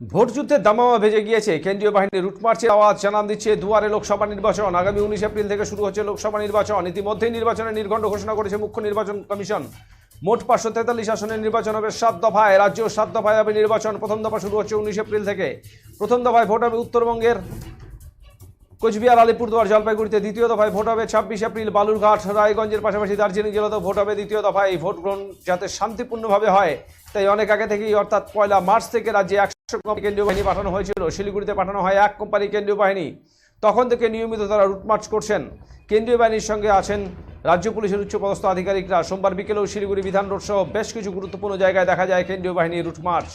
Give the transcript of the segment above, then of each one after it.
ভোটযুদ্ধের দামামা ভেজে গিয়েছে। কেন্দ্রীয় বাহিনীর রুটমার্চের আওয়াজ জানান দিচ্ছে দুয়ারে লোকসভা নির্বাচন। আগামী 19 এপ্রিল থেকে শুরু হচ্ছে লোকসভা নির্বাচন। ইতিমধ্যেই নির্বাচনের নির্ঘণ্ট ঘোষণা করেছে মুখ্য নির্বাচন কমিশন। মোট 543 আসনের নির্বাচন হবে 7 দফায়। রাজ্যেও 7 দফায় হবে নির্বাচন। প্রথম দফা শুরু হচ্ছে 19 এপ্রিল থেকে। প্রথম দফায় ভোট হবে উত্তরবঙ্গের কোচবিহার, আলিপুরদুয়ার, জলপাইগুড়িতে। দ্বিতীয় দফায় ভোট হবে 26 এপ্রিল বালুরঘাট, রায়গঞ্জের পাশাপাশি দার্জিলিং জেলাতেও ভোট হবে। দ্বিতীয় দফায় এই ভোট গ্রহণ যাতে শান্তিপূর্ণভাবে হয়, তাই অনেক আগে থেকেই অর্থাৎ 1 মার্চ থেকে রাজ্যে 100 কোম্পানি কেন্দ্রীয় বাহিনী পাঠানো হয়েছিল। শিলিগুড়িতে পাঠানো হয় 1 কোম্পানি কেন্দ্রীয় বাহিনী। তখন থেকে নিয়মিত তারা রুটমার্চ করছেন। কেন্দ্রীয় বাহিনীর সঙ্গে আছেন রাজ্য পুলিশের উচ্চপদস্থ আধিকারিকরা। সোমবার বিকেলেও শিলিগুড়ি বিধান রোড সহ বেশ কিছু গুরুত্বপূর্ণ জায়গায় দেখা যায় কেন্দ্রীয় বাহিনীর রুটমার্চ।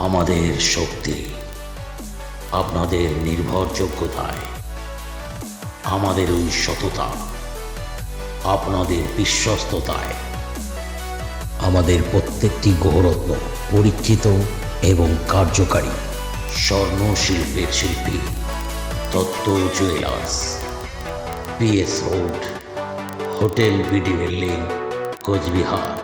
আমাদের শক্তি আপনাদের নির্ভরযোগ্যতায়, আমাদের ওই সততা আপনাদের বিশ্বস্ততায়। আমাদের প্রত্যেকটি গ্রহরত্ন পরীক্ষিত এবং কার্যকারী। স্বর্ণ শিল্পের শিল্পী Dutta jewellers, PS road, hotel BD building, Cooch Behar.